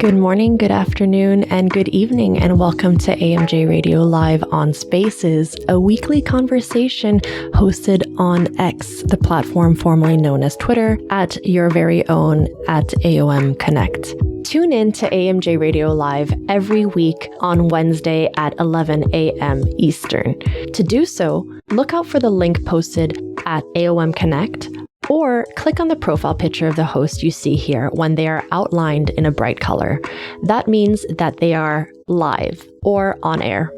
Good morning, good afternoon, and good evening, and welcome to AMJ Radio Live on Spaces, a weekly conversation hosted on X, the platform formerly known as Twitter, at your very own at AOM Connect. Tune in to AMJ Radio Live every week on Wednesday at 11 a.m. Eastern. To do so, look out for the link posted at AOM Connect, or click on the profile picture of the host you see here when they are outlined in a bright color. That means that they are live or on air.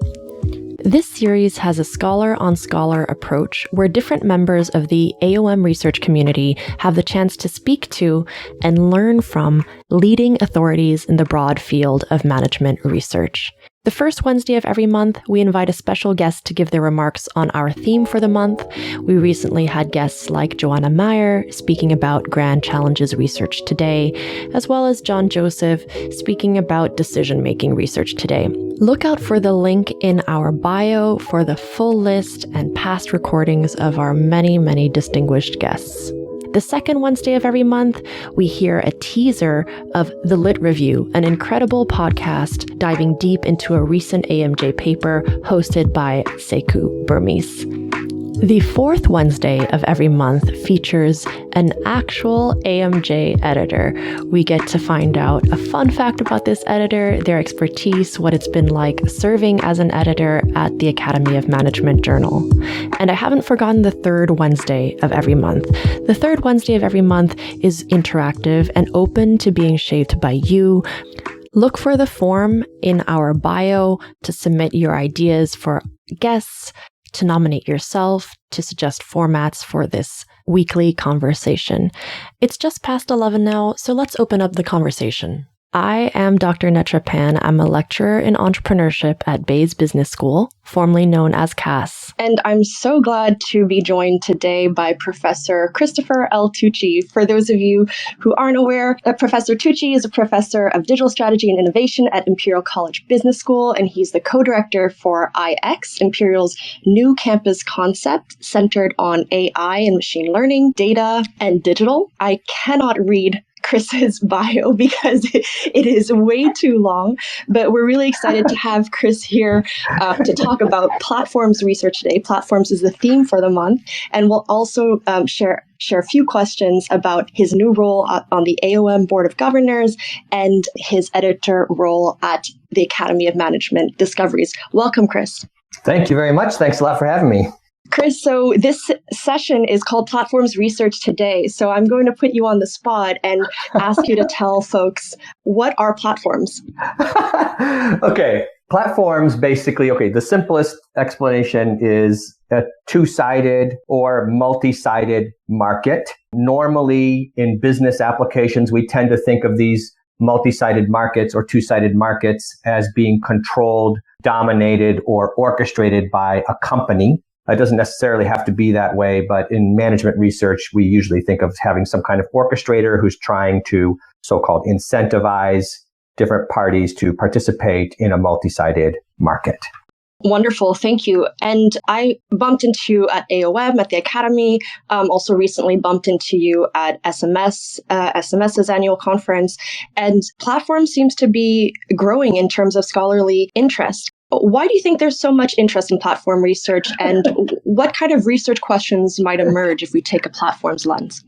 This series has a scholar-on-scholar approach where different members of the AOM research community have the chance to speak to and learn from leading authorities in the broad field of management research. The first Wednesday of every month, we invite a special guest to give their remarks on our theme for the month. We recently had guests like Joanna Meyer speaking about Grand Challenges Research Today, as well as John Joseph speaking about decision-making research today. Look out for the link in our bio for the full list and past recordings of our many, many distinguished guests. The second Wednesday of every month, we hear a teaser of The Lit Review, an incredible podcast diving deep into a recent AMJ paper hosted by Sekou Burmese. The fourth Wednesday of every month features an actual AMJ editor. We get to find out a fun fact about this editor, their expertise, what it's been like serving as an editor at the Academy of Management Journal. And I haven't forgotten the third Wednesday of every month. The third Wednesday of every month is interactive and open to being shaped by you. Look for the form in our bio to submit your ideas for guests, to nominate yourself, to suggest formats for this weekly conversation. It's just past 11 now, so let's open up the conversation. I am Dr. Netra Pan. I'm a lecturer in entrepreneurship at Bayes Business School, formerly known as CAS. And I'm so glad to be joined today by Professor Christopher L. Tucci. For those of you who aren't aware, Professor Tucci is a professor of digital strategy and innovation at Imperial College Business School, and he's the co-director for IX, Imperial's new campus concept centered on AI and machine learning, data, and digital. I cannot read Chris's bio because it is way too long, but we're really excited to have Chris here to talk about platforms research today. Platforms is the theme for the month, and we'll also share a few questions about his new role on the AOM Board of Governors and his editor role at the Academy of Management Discoveries. Welcome, Chris. Thank you very much. Thanks a lot for having me. Chris, so this session is called Platforms Research Today. So I'm going to put you on the spot and ask you to tell folks, what are platforms? Okay. Platforms basically, the simplest explanation is a two-sided or multi-sided market. Normally in business applications, we tend to think of these multi-sided markets or two-sided markets as being controlled, dominated, or orchestrated by a company. It doesn't necessarily have to be that way, but in management research, we usually think of having some kind of orchestrator who's trying to so-called incentivize different parties to participate in a multi-sided market. Wonderful. Thank you. And I bumped into you at AOM, at the Academy, also recently bumped into you at SMS's annual conference. And platform seems to be growing in terms of scholarly interest. Why do you think there's so much interest in platform research, and what kind of research questions might emerge if we take a platforms lens?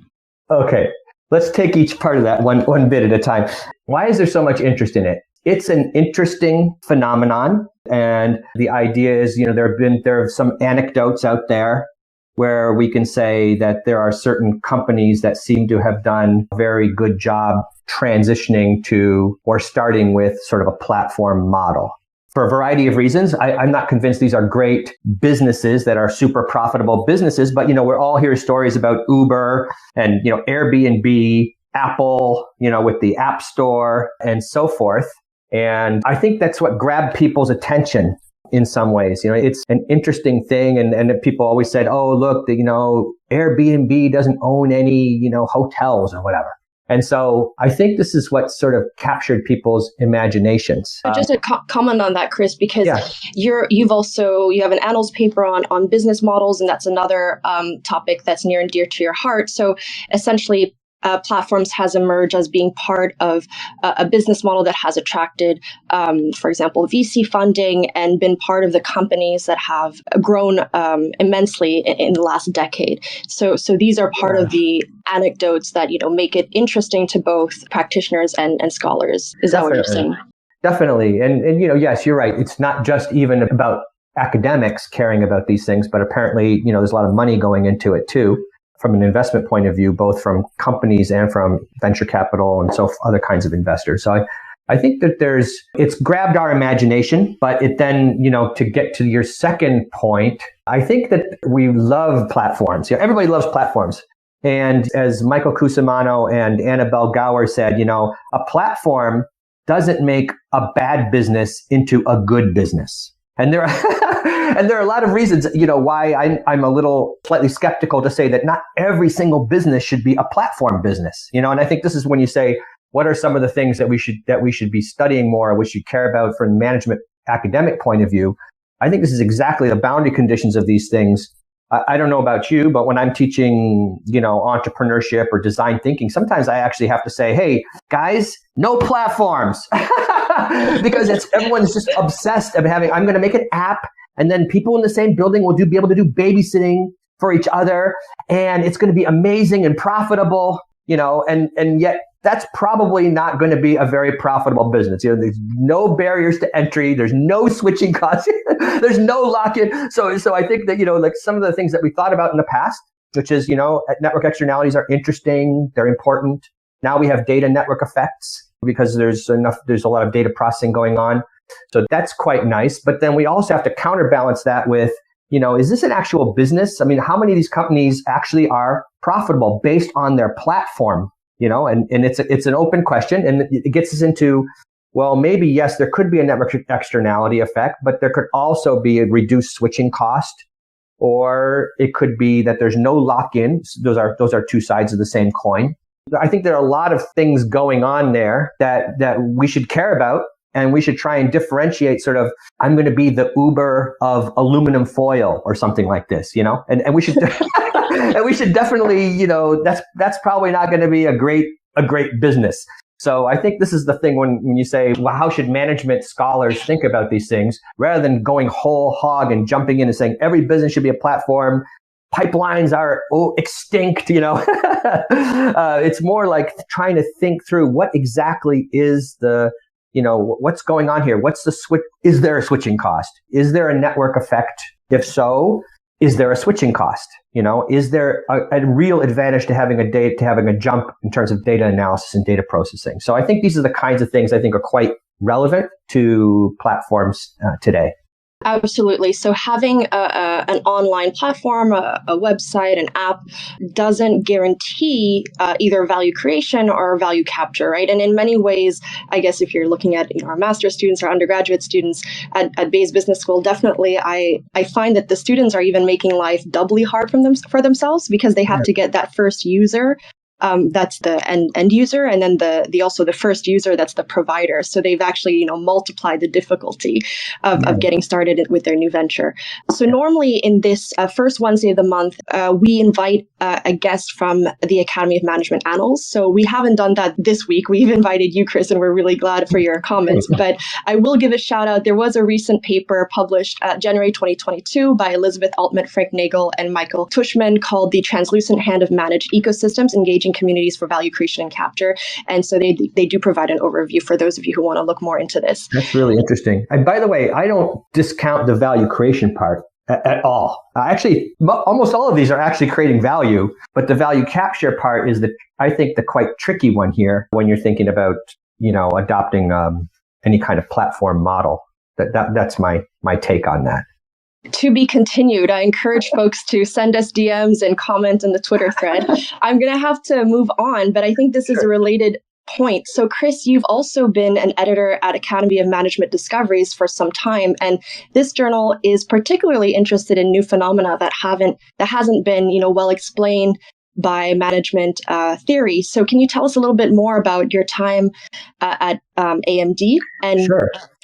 Okay, let's take each part of that one bit at a time. Why is there so much interest in it? It's an interesting phenomenon, and the idea is, there are some anecdotes out there where we can say that there are certain companies that seem to have done a very good job transitioning to or starting with sort of a platform model. For a variety of reasons, I'm not convinced these are great businesses that are super profitable businesses, but, we're all hearing stories about Uber and, Airbnb, Apple, with the App Store and so forth. And I think that's what grabbed people's attention in some ways. It's an interesting thing. And people always said, oh, look, Airbnb doesn't own any, hotels or whatever. And so I think this is what sort of captured people's imaginations. Just a comment on that, Chris, because you have an annals paper on business models, and that's another topic that's near and dear to your heart. So essentially, platforms has emerged as being part of a business model that has attracted, for example, VC funding and been part of the companies that have grown immensely in the last decade. So these are part of the anecdotes that make it interesting to both practitioners and scholars. Is that what you're saying? Definitely. And yes, you're right. It's not just even about academics caring about these things, but apparently, there's a lot of money going into it too, from an investment point of view, both from companies and from venture capital and so other kinds of investors. So I think that it's grabbed our imagination, but it then, to get to your second point, I think that we love platforms. Everybody loves platforms. And as Michael Cusimano and Annabelle Gower said, a platform doesn't make a bad business into a good business. And there are a lot of reasons, why I'm a little slightly skeptical to say that not every single business should be a platform business. And I think this is when you say, what are some of the things that we should be studying more, or we should care about from a management academic point of view? I think this is exactly the boundary conditions of these things. I don't know about you, but when I'm teaching, entrepreneurship or design thinking, sometimes I actually have to say, hey, guys, no platforms. Because everyone's just obsessed of I'm going to make an app, and then people in the same building will be able to do babysitting for each other, and it's going to be amazing and profitable, and yet that's probably not going to be a very profitable business. There's no barriers to entry. There's no switching costs. There's no lock-in. So I think that, like some of the things that we thought about in the past, which is, network externalities are interesting. They're important. Now we have data network effects because there's a lot of data processing going on. So that's quite nice. But then we also have to counterbalance that with, is this an actual business? I mean, how many of these companies actually are profitable based on their platform? And it's an open question, and it gets us into, well, maybe yes, there could be a network externality effect, but there could also be a reduced switching cost, or it could be that there's no lock-in. Those are two sides of the same coin. I think there are a lot of things going on there that we should care about, and we should try and differentiate sort of, I'm going to be the Uber of aluminum foil or something like this, and we should, and we should definitely, that's probably not going to be a great business. So I think this is the thing when you say, well, how should management scholars think about these things, rather than going whole hog and jumping in and saying every business should be a platform, pipelines are extinct, it's more like trying to think through what exactly is the, what's going on here? What's the switch? Is there a switching cost? Is there a network effect? If so, is there a switching cost? Is there a real advantage to having a jump in terms of data analysis and data processing? So I think these are the kinds of things I think are quite relevant to platforms today. Absolutely. So having an online platform, a website, an app doesn't guarantee either value creation or value capture, right? And in many ways, I guess if you're looking at our master's students or undergraduate students at Bayes Business School, definitely I find that the students are even making life doubly hard for themselves because they have to get that first user. That's the end user, and then also the first user, that's the provider. So they've actually multiplied the difficulty of getting started with their new venture. So normally in this first Wednesday of the month, we invite a guest from the Academy of Management Annals. So we haven't done that this week. We've invited you, Chris, and we're really glad for your comments. But I will give a shout out. There was a recent paper published January 2022 by Elizabeth Altman, Frank Nagel, and Michael Tushman called "The Translucent Hand of Managed Ecosystems: Engaging Communities for Value Creation and Capture." And so they do provide an overview for those of you who want to look more into this. That's really interesting. And by the way, I don't discount the value creation part at all. Actually, almost all of these are actually creating value, but the value capture part is I think the quite tricky one here when you're thinking about, adopting any kind of platform model. That's my take on that. To be continued. I encourage folks to send us DMs and comment in the Twitter thread. I'm going to have to move on, but I think this is a related point. So, Chris, you've also been an editor at Academy of Management Discoveries for some time, and this journal is particularly interested in new phenomena that hasn't been, well explained by management theory. So, can you tell us a little bit more about your time at AMD and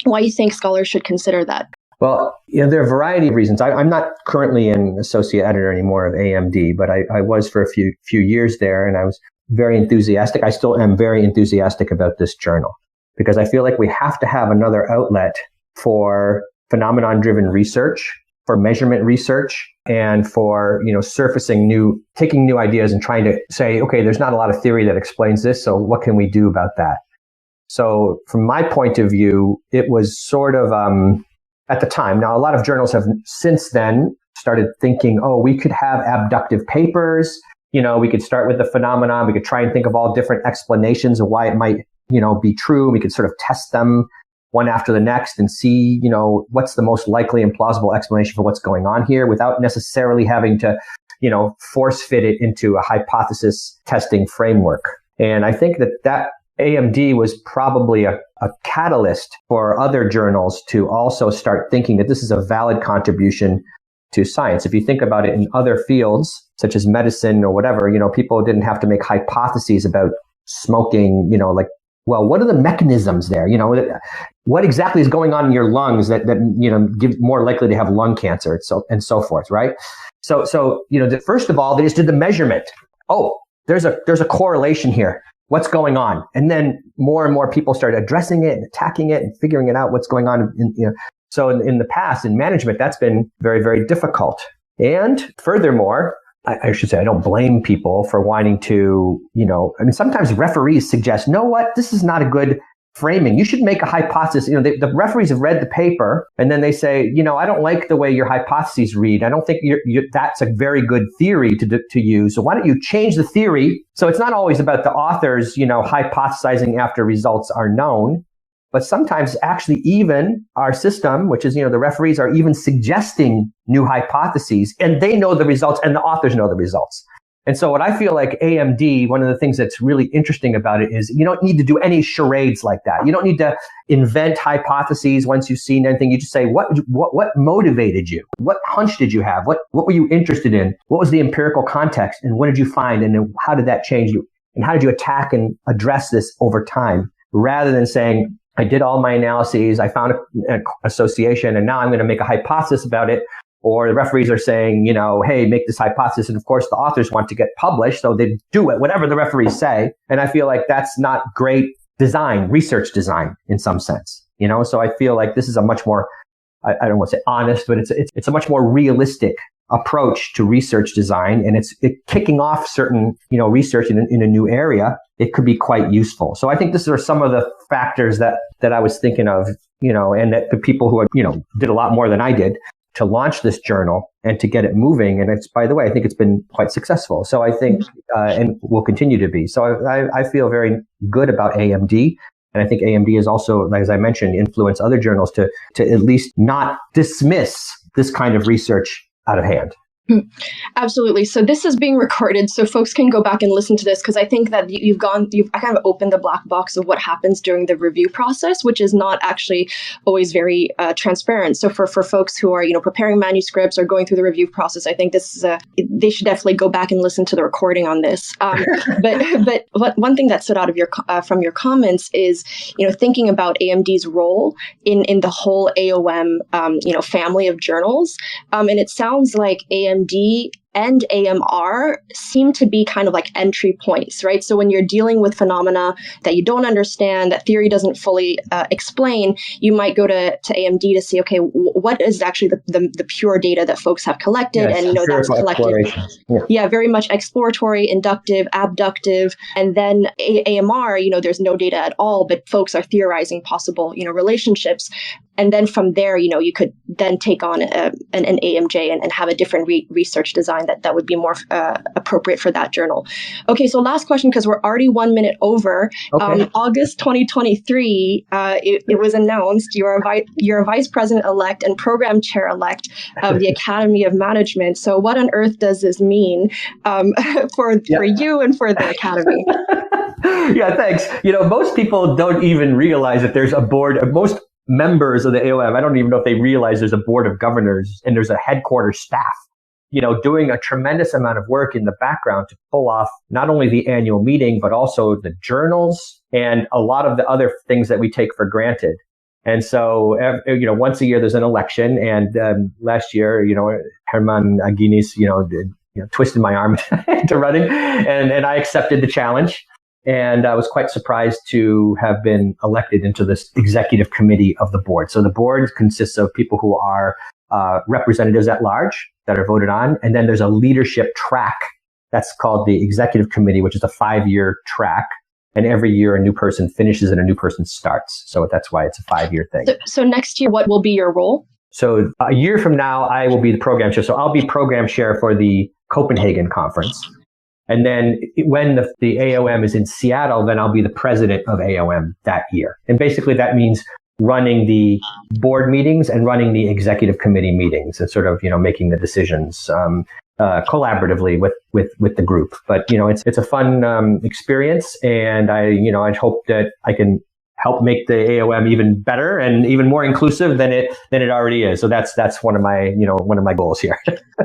why you think scholars should consider that? Well, there are a variety of reasons. I'm not currently an associate editor anymore of AMD, but I was for a few years there, and I was very enthusiastic. I still am very enthusiastic about this journal because I feel like we have to have another outlet for phenomenon-driven research, for measurement research, and for, taking new ideas and trying to say, okay, there's not a lot of theory that explains this, so what can we do about that? So from my point of view, it was sort of, at the time, now a lot of journals have since then started thinking, oh, we could have abductive papers, we could start with the phenomenon, we could try and think of all different explanations of why it might, be true. We could sort of test them one after the next and see, what's the most likely and plausible explanation for what's going on here without necessarily having to, force fit it into a hypothesis testing framework. And I think that AMD was probably a catalyst for other journals to also start thinking that this is a valid contribution to science. If you think about it in other fields, such as medicine or whatever, people didn't have to make hypotheses about smoking, what are the mechanisms there? What exactly is going on in your lungs that give more likely to have lung cancer and so forth, right? So first of all, they just did the measurement. Oh, there's a correlation here. What's going on? And then more and more people started addressing it and attacking it and figuring it out what's going on. So in the past, in management, that's been very, very difficult. And furthermore, I should say, I don't blame people for wanting to, sometimes referees suggest, know what, this is not a good framing. You should make a hypothesis. The referees have read the paper and then they say, I don't like the way your hypotheses read. I don't think that's a very good theory to use. So why don't you change the theory? So it's not always about the authors, hypothesizing after results are known. But sometimes actually even our system, which is, the referees are even suggesting new hypotheses and they know the results and the authors know the results. And so what I feel like AMD, one of the things that's really interesting about it is you don't need to do any charades like that. You don't need to invent hypotheses once you've seen anything. You just say, what motivated you? What hunch did you have? What were you interested in? What was the empirical context? And what did you find? And then how did that change you? And how did you attack and address this over time? Rather than saying, I did all my analyses, I found an association, and now I'm going to make a hypothesis about it. Or the referees are saying, hey, make this hypothesis. And of course, the authors want to get published, so they do it, whatever the referees say. And I feel like that's not great design, research design in some sense. So I feel like this is a much more, I don't want to say honest, but it's a much more realistic approach to research design. And it's kicking off certain, research in a new area. It could be quite useful. So I think these are some of the factors that I was thinking of, and that the people who, did a lot more than I did to launch this journal and to get it moving. And it's, by the way, I think it's been quite successful. So I think, and will continue to be. So I feel very good about AMD. And I think AMD is also, as I mentioned, influence other journals to at least not dismiss this kind of research out of hand. Absolutely. So this is being recorded, so folks can go back and listen to this, because I think that you've kind of opened the black box of what happens during the review process, which is not actually always very transparent. So for folks who are preparing manuscripts or going through the review process, I think this is they should definitely go back and listen to the recording on this. But one thing that stood out of from your comments is thinking about AMD's role in the whole AOM family of journals, and it sounds like AMD and AMR seem to be kind of like entry points, right? So when you're dealing with phenomena that you don't understand, that theory doesn't fully explain, you might go to AMD to see, okay, what is actually the pure data that folks have collected? Yes, and that's collected. Yeah, very much exploratory, inductive, abductive. And then AMR, there's no data at all, but folks are theorizing possible, relationships. And then from there, you could then take on an AMJ and have a different research design that would be more appropriate for that journal. Okay, so last question, because we're already 1 minute over. Okay. August 2023, it was announced you're a vice president-elect and program chair-elect of the Academy of Management. So what on earth does this mean for you and for the Academy? Yeah, thanks. Most people don't even realize that there's a board. Most members of the AOM, I don't even know if they realize there's a board of governors and there's a headquarters staff, doing a tremendous amount of work in the background to pull off not only the annual meeting, but also the journals and a lot of the other things that we take for granted. And so, once a year there's an election, and last year, Herman Aginis, twisted my arm into running, and I accepted the challenge. And I was quite surprised to have been elected into this executive committee of the board. So the board consists of people who are representatives at large that are voted on. And then there's a leadership track that's called the executive committee, which is a 5-year track. And every year a new person finishes and a new person starts. So that's why it's a 5-year thing. So next year, what will be your role? So a year from now, I will be the program chair. So I'll be program chair for the Copenhagen conference. And then when the AOM is in Seattle, then I'll be the president of AOM that year. And basically that means running the board meetings and running the executive committee meetings and sort of, making the decisions collaboratively with the group. But, it's a fun experience. And I hope that I can help make the AOM even better and even more inclusive than it already is. So that's one of my goals here.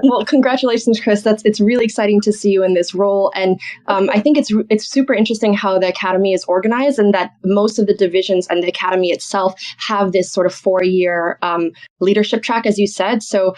Well, congratulations, Chris. It's really exciting to see you in this role. And I think it's super interesting how the Academy is organized, and that most of the divisions and the Academy itself have this sort of 4-year leadership track, as you said. So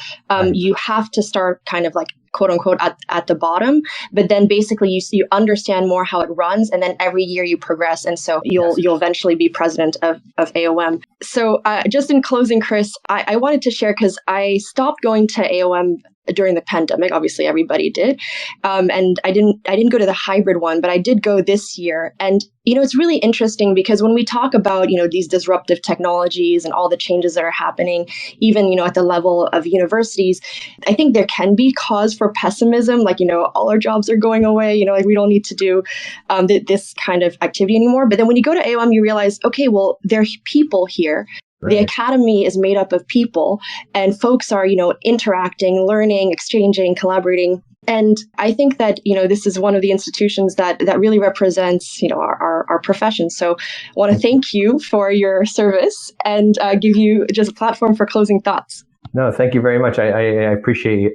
you have to start kind of like, quote unquote, at the bottom, but then basically you understand more how it runs, and then every year you progress, and so you'll eventually be president of AOM. So just in closing, Chris, I wanted to share, because I stopped going to AOM during the pandemic. Obviously, everybody did, and I didn't go to the hybrid one, but I did go this year. And it's really interesting, because when we talk about these disruptive technologies and all the changes that are happening, even at the level of universities, I think there can be cause for pessimism. Like all our jobs are going away. Like we don't need to do this kind of activity anymore. But then when you go to AOM, you realize, okay, well, there are people here. The Academy is made up of people, and folks are, interacting, learning, exchanging, collaborating. And I think that, this is one of the institutions that really represents, our profession. So I want to thank you for your service and give you just a platform for closing thoughts. No, thank you very much. I appreciate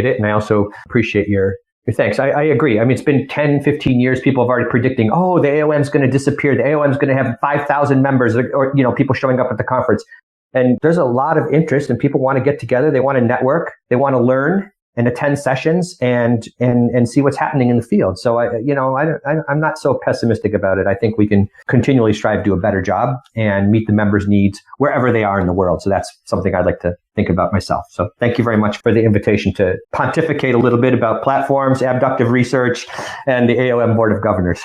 it. And I also appreciate your thanks. I agree. I mean, it's been 10, 15 years. People have already predicting, the AOM is going to disappear. The AOM is going to have 5,000 members or people showing up at the conference. And there's a lot of interest, and people want to get together. They want to network. They want to learn and attend sessions and see what's happening in the field. So I'm not so pessimistic about it. I think we can continually strive to do a better job and meet the members' needs wherever they are in the world. So that's something I'd like to think about myself. So thank you very much for the invitation to pontificate a little bit about platforms, abductive research, and the AOM Board of Governors.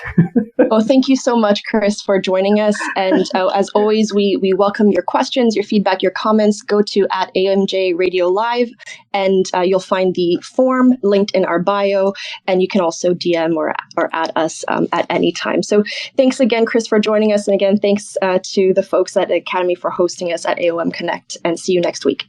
Well, thank you so much, Chris, for joining us. And as always, we welcome your questions, your feedback, your comments. Go to @AMJ Radio Live, and you'll find the form linked in our bio. And you can also DM or add us at any time. So thanks again, Chris, for joining us. And again, thanks to the folks at the Academy for hosting us at AOM Connect, and see you next week.